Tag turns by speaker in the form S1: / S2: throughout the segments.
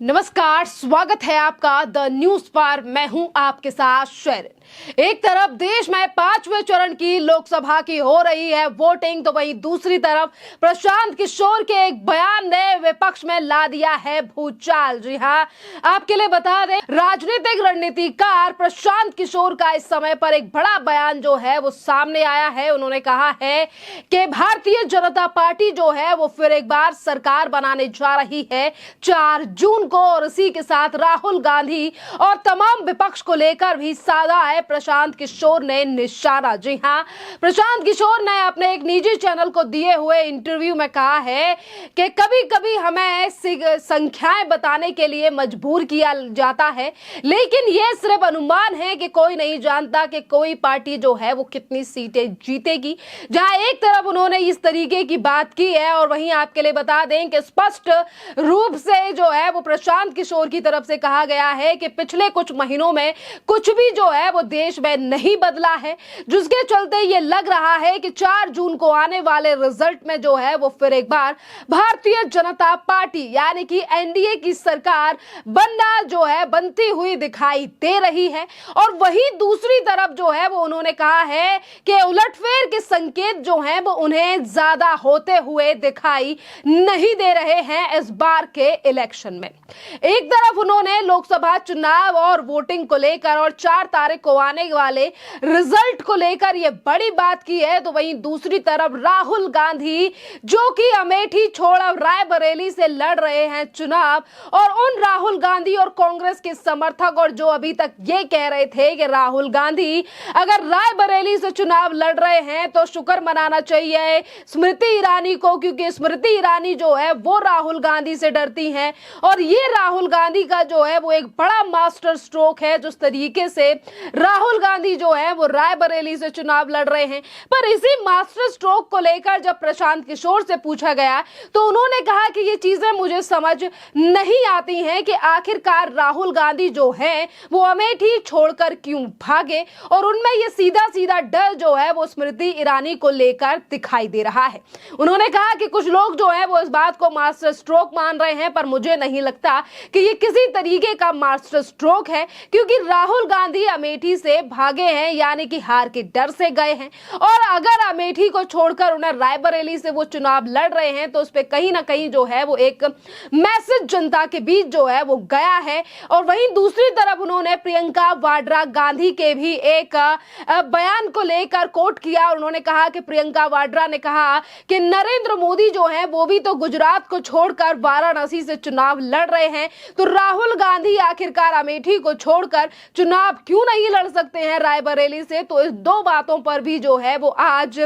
S1: नमस्कार, स्वागत है आपका द न्यूज पर। मैं हूं आपके साथ शेरिन। एक तरफ देश में 5वें चरण की लोकसभा की हो रही है वोटिंग, तो वहीं दूसरी तरफ प्रशांत किशोर के एक बयान ने विपक्ष में ला दिया है भूचाल। जी हां, आपके लिए बता दें, राजनीतिक रणनीतिकार प्रशांत किशोर का इस समय पर एक बड़ा बयान जो है वो सामने आया है। उन्होंने कहा है कि भारतीय जनता पार्टी जो है वो फिर एक बार सरकार बनाने जा रही है 4 जून को, और इसी के साथ राहुल गांधी और तमाम विपक्ष को लेकर भी साधा है प्रशांत किशोर ने निशाना। जी हां, प्रशांत किशोर ने अपने एक निजी चैनल को दिए हुए इंटरव्यू में कहा है कि कभी कभी हमें संख्याएं बताने के लिए मजबूर किया जाता है, लेकिन यह सिर्फ अनुमान है कि कोई नहीं जानता कि कोई पार्टी जो है वो कितनी सीटें जीतेगी। जहां एक तरफ उन्होंने इस तरीके की बात की है, और वहीं आपके लिए बता दें कि स्पष्ट रूप से जो है वो प्रशांत किशोर की तरफ से कहा गया है कि पिछले कुछ महीनों में कुछ भी जो है वो देश में नहीं बदला है, जिसके चलते ये लग रहा है कि 4 जून को आने वाले रिजल्ट में जो है वो फिर एक बार भारतीय जनता पार्टी यानी कि एनडीए की सरकार बनती हुई दिखाई दे रही है। और वहीं दूसरी तरफ जो है वो उन्होंने कहा है कि उलटफेर के संकेत जो हैं वो उन्हें ज्यादा होते हुए दिखाई नहीं दे रहे हैं इस बार के इलेक्शन में। एक तरफ उन्होंने लोकसभा चुनाव और वोटिंग को लेकर और 4 तारीख को आने वाले रिजल्ट को लेकर यह बड़ी बात की है, तो वहीं दूसरी तरफ राहुल गांधी जो कि अमेठी छोड़ रायबरेली से लड़ रहे हैं चुनाव, और उन राहुल गांधी और कांग्रेस के समर्थक और जो अभी तक ये कह रहे थे कि राहुल गांधी अगर रायबरेली से चुनाव लड़ रहे हैं तो शुक्र मनाना चाहिए स्मृति ईरानी को, क्योंकि स्मृति ईरानी जो है वो राहुल गांधी से डरती हैं। और ये राहुल गांधी का जो है वो एक बड़ा मास्टर स्ट्रोक है, जिस तरीके से राहुल गांधी जो है वो रायबरेली से चुनाव लड़ रहे हैं। पर इसी मास्टर स्ट्रोक को लेकर जब प्रशांत किशोर से पूछा गया तो उन्होंने कहा कि ये चीजें मुझे समझ नहीं आती हैं कि आखिरकार राहुल गांधी जो है वो अमेठी छोड़कर क्यों भागे, और उनमें ये सीधा सीधा डर जो है वो स्मृति ईरानी को लेकर दिखाई दे रहा है। उन्होंने कहा कि कुछ लोग जो है वो इस बात को मास्टर स्ट्रोक मान रहे हैं, पर मुझे नहीं लगता कि ये किसी तरीके का मास्टर स्ट्रोक है, क्योंकि राहुल गांधी अमेठी से भागे हैं यानी कि हार के डर से गए हैं, और अगर अमेठी को छोड़कर उन्हें रायबरेली से वो चुनाव लड़ रहे हैं तो उस पे कहीं ना कहीं जो है वो एक मैसेज जनता के बीच जो है वो गया है। और वहीं दूसरी तरफ उन्होंने प्रियंका वाड्रा गांधी के भी एक बयान को लेकर कोट किया। उन्होंने कहा कि प्रियंका वाड्रा ने कहा कि नरेंद्र मोदी जो है वो भी तो गुजरात को छोड़कर वाराणसी से चुनाव लड़ रहे हैं, तो राहुल गांधी आखिरकार अमेठी को छोड़कर चुनाव क्यों नहीं लड़ सकते हैं रायबरेली से। तो इस दो बातों पर भी जो है वो आज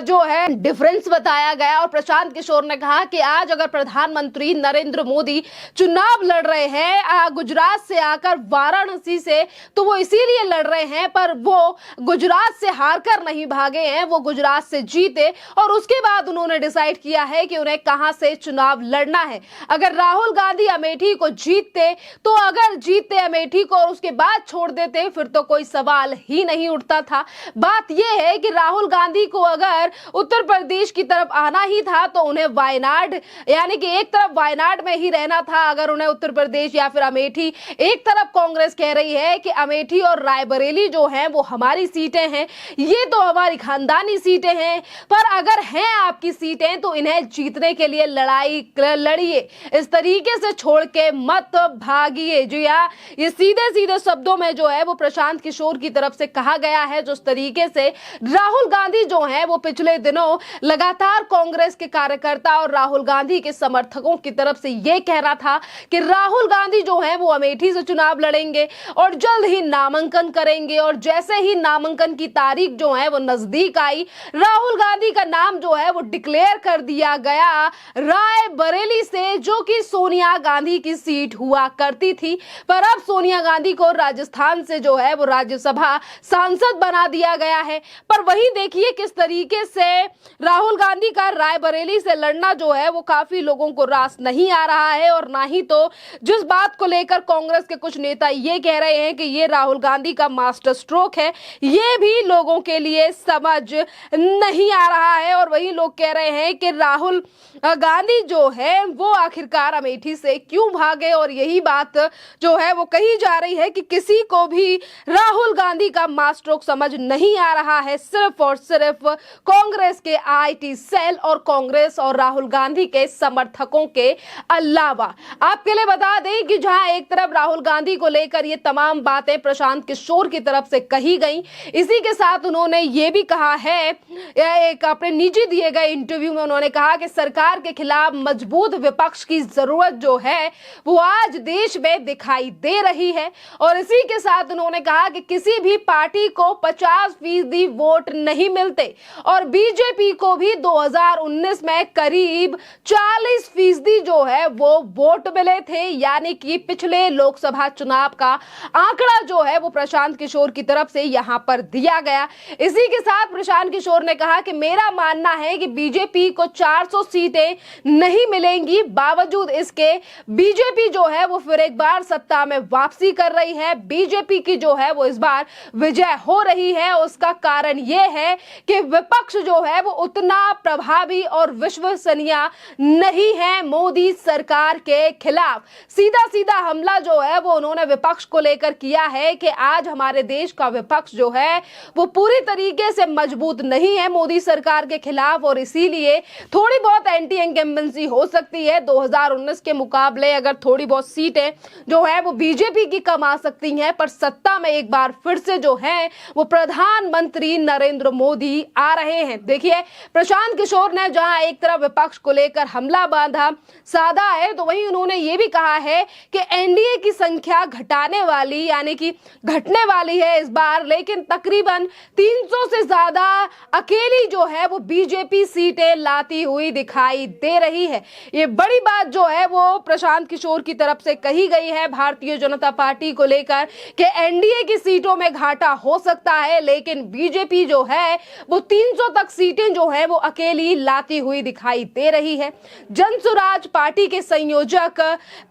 S1: जो है डिफरेंस बताया गया। और प्रशांत किशोर ने कहा कि आज अगर प्रधानमंत्री नरेंद्र मोदी चुनाव लड़ रहे हैं गुजरात से आकर वाराणसी से, तो वो इसीलिए लड़ रहे हैं, पर वो गुजरात से हारकर नहीं भागे हैं, वो गुजरात से जीते और उसके बाद उन्होंने डिसाइड किया है कि उन्हें कहां से चुनाव लड़ना है। अगर राहुल गांधी अमेठी को जीतते तो अगर जीतते अमेठी को और उसके बाद छोड़ देते फिर तो कोई सवाल ही नहीं उठता था। बात यह है कि राहुल गांधी को अगर उत्तर प्रदेश की तरफ आना ही था तो उन्हें वायनाड यानी कि एक तरफ वायनाड में ही रहना था अगर उन्हें उत्तर प्रदेश या फिर अमेठी। एक तरफ कांग्रेस कह रही है कि अमेठी और रायबरेली जो हैं वो हमारी सीटें हैं, ये तो हमारी खानदानी सीटें हैं, पर अगर हैं आपकी सीटें तो इन्हें जीतने के लिए लड़ाई लड़िए, इस तरीके से छोड़ के मत भागिए। जी हाँ, ये सीधे सीधे शब्दों में जो है वो प्रशांत किशोर की तरफ से कहा गया है। जिस तरीके से राहुल गांधी जो है वो पिछले दिनों लगातार कांग्रेस के कार्यकर्ता और राहुल गांधी के समर्थकों की तरफ से ये कह रहा था कि राहुल गांधी जो है वो अमेठी से चुनाव लड़ेंगे और जल्द ही नामांकन करेंगे, और जैसे ही नामांकन की तारीख जो है वो नजदीक आई, राहुल गांधी का नाम जो है वो डिक्लेयर कर दिया गया रायबरेली से, जो कि सोनिया गांधी की सीट हुआ करती थी। पर अब सोनिया गांधी को राजस्थान से जो है वो राज्यसभा सांसद बना दिया गया है। पर वहीं देखिए किस तरीके से राहुल गांधी का रायबरेली से लड़ना जो है वो काफी लोगों को रास नहीं आ रहा है, और ना ही तो जिस बात को लेकर कांग्रेस के कुछ नेता ये कह रहे हैं कि ये राहुल गांधी का मास्टर स्ट्रोक है, ये भी लोगों के लिए समझ नहीं आ रहा है। और वही लोग कह रहे हैं कि राहुल गांधी जो है वो आखिरकार अमेठी से क्यों भागे, और यही बात जो है वो कही जा रही है कि किसी को भी राहुल गांधी का मास्ट्रोक समझ नहीं आ रहा है, सिर्फ और सिर्फ कांग्रेस के आईटी सेल और कांग्रेस और राहुल गांधी के समर्थकों के अलावा। आपके लिए बता दें कि जहां एक तरफ राहुल गांधी को लेकर ये तमाम बातें प्रशांत किशोर की तरफ से कही गई, इसी के साथ उन्होंने ये भी कहा है, एक अपने निजी दिए गए इंटरव्यू में उन्होंने कहा कि सरकार के खिलाफ मजबूत विपक्ष की जरूरत जो है वो आज देश में दिखाई दे रही है। और इसी के साथ उन्होंने कहा कि किसी भी पार्टी को 50% वोट नहीं मिलते और बीजेपी को भी 2019 में करीब 40% जो है वो वोट मिले थे, यानी कि पिछले लोकसभा चुनाव का आंकड़ा जो है वो प्रशांत किशोर की तरफ से यहां पर दिया गया। इसी के साथ प्रशांत किशोर ने कहा कि मेरा मानना है कि बीजेपी को 400 सीटें नहीं मिलेंगी, बावजूद इसके बीजेपी जो है वो फिर एक बार सत्ता में वापसी कर रही है। बीजेपी की जो है वो इस बार विजय हो रही है। उसका कारण यह है कि विपक्ष जो है वो उतना प्रभावी और विश्वसनीय नहीं है मोदी सरकार के खिलाफ। सीधा सीधा हमला जो है वो उन्होंने विपक्ष को लेकर किया है कि आज हमारे देश का विपक्ष जो है वो पूरी तरीके से मजबूत नहीं है मोदी सरकार के खिलाफ, और इसीलिए थोड़ी बहुत एंटी इंकम्बेंसी हो सकती है। 2019 के मुकाबले अगर थोड़ी बहुत सीटें जो है वो बीजेपी की कम आ सकती हैं, पर सत्ता में एक बार फिर से जो है वो प्रधानमंत्री नरेंद्र मोदी आ रहे हैं। देखिए, प्रशांत किशोर ने जहां एक तरफ विपक्ष को लेकर हमला बांधा साधा है, तो वहीं उन्होंने ये भी कहा है कि एनडीए की संख्या घटाने वाली यानी कि घटने वाली है इस बार, लेकिन तकरीबन 300 से ज्यादा अकेली जो है वो बीजेपी सीटें लाती हुई दिखाई दे रही है। ये बड़ी बात जो है वो प्रशांत किशोर की तरफ से कही गई है भारतीय जनता पार्टी को लेकर कि एनडीए की सीटों में घाटा हो सकता है, लेकिन बीजेपी जो है वो 300 तक सीटें जो है वो अकेली लाती हुई दिखाई दे रही है। जनसुराज पार्टी के संयोजक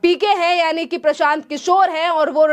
S1: पीके हैं यानी कि प्रशांत किशोर हैं, और वो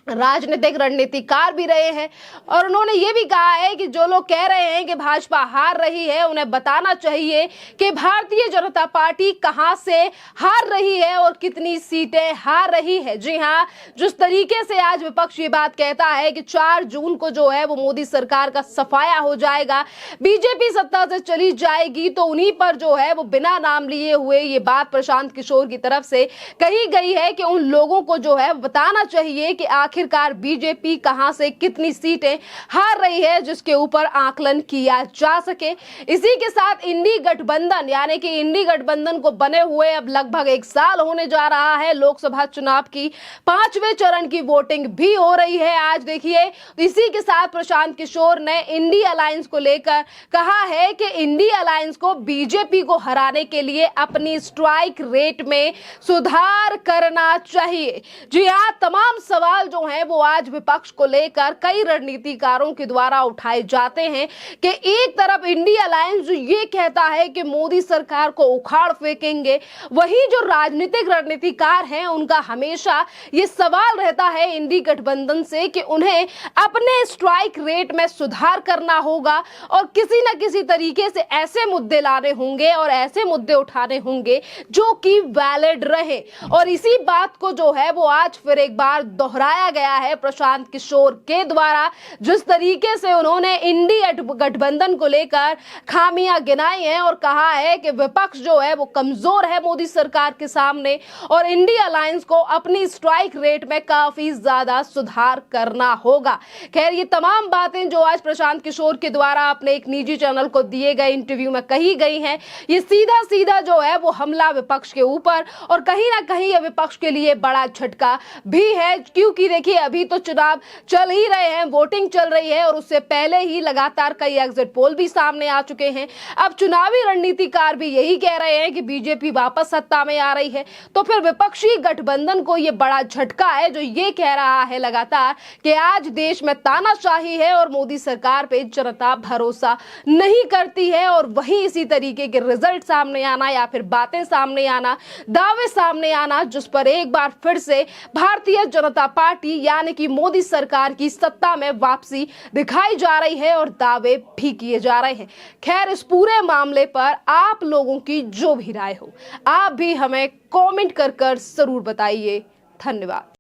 S1: राजनीतिक रणनीतिकार भी रहे हैं, और उन्होंने ये भी कहा है कि जो लोग कह रहे हैं कि भाजपा हार रही है, उन्हें बताना चाहिए कि भारतीय जनता पार्टी कहां से हार रही है और कितनी सीटें हार रही है। जी हां, जिस तरीके से आज विपक्ष ये बात कहता है कि 4 जून को जो है वो मोदी सरकार का सफाया हो जाएगा, बीजेपी सत्ता से चली जाएगी, तो उन्हीं पर जो है वो बिना नाम लिए हुए ये बात प्रशांत किशोर की तरफ से कही गई है कि उन लोगों को जो है बताना चाहिए कि आखिरकार बीजेपी कहां से कितनी सीटें हार रही है, जिसके ऊपर आकलन किया जा सके। इसी के साथ इंडी गठबंधन यानी कि इंडी गठबंधन को बने हुए अब लगभग 1 साल होने जा रहा है। लोकसभा चुनाव की 5वें चरण की वोटिंग भी हो रही है आज। देखिए, इसी के साथ प्रशांत किशोर ने इंडी अलायंस को लेकर कहा है कि इंडी अलायंस को बीजेपी को हराने के लिए अपनी स्ट्राइक रेट में सुधार करना चाहिए। जी हां, तमाम सवाल जो हैं वो आज विपक्ष को लेकर कई रणनीतिकारों के द्वारा उठाए जाते हैं कि एक तरफ इंडी अलायंस जो ये कहता है कि मोदी सरकार को उखाड़ फेंकेंगे, वहीं जो राजनीतिक रणनीतिकार हैं उनका हमेशा ये सवाल रहता है इंडी गठबंधन से कि उन्हें अपने स्ट्राइक रेट में सुधार करना होगा और किसी न किसी तरीके से ऐसे मुद्दे लाने होंगे और ऐसे मुद्दे उठाने होंगे जो कि वैलिड रहे। और इसी बात को जो है वो आज फिर एक बार दोहराया गया है प्रशांत किशोर के द्वारा, जिस तरीके से उन्होंने इंडी गठबंधन को लेकर खामियां गिनाई हैं और कहा है कि विपक्ष जो है वो कमजोर है मोदी सरकार के सामने और इंडी अलायंस को अपनी स्ट्राइक रेट में काफी ज्यादा सुधार करना होगा। खैर, ये तमाम बातें जो आज प्रशांत किशोर के द्वारा अपने एक निजी चैनल को दिए गए इंटरव्यू में कही गई हैं, ये सीधा सीधा जो है वो हमला विपक्ष के ऊपर और कहीं ना कहीं ये विपक्ष के लिए बड़ा झटका भी है, क्योंकि देखिए अभी तो चुनाव चल ही रहे हैं, वोटिंग चल रही है और उससे पहले ही लगातार कई एग्जिट पोल भी सामने आ चुके हैं। अब चुनावी रणनीतिकार भी यही कह रहे हैं कि बीजेपी वापस सत्ता में आ रही है, तो फिर विपक्षी गठबंधन को यह बड़ा झटका है जो ये कह रहा है लगातार कि आज देश में तानाशाही है और मोदी सरकार पे जनता भरोसा नहीं करती है। और वहीं इसी तरीके के रिजल्ट सामने आना या फिर बातें सामने आना, दावे सामने आना, जिस पर एक बार फिर से भारतीय जनता पार्टी की यानी कि मोदी सरकार की सत्ता में वापसी दिखाई जा रही है और दावे भी किए जा रहे हैं। खैर, इस पूरे मामले पर आप लोगों की जो भी राय हो, आप भी हमें कमेंट कर जरूर बताइए। धन्यवाद।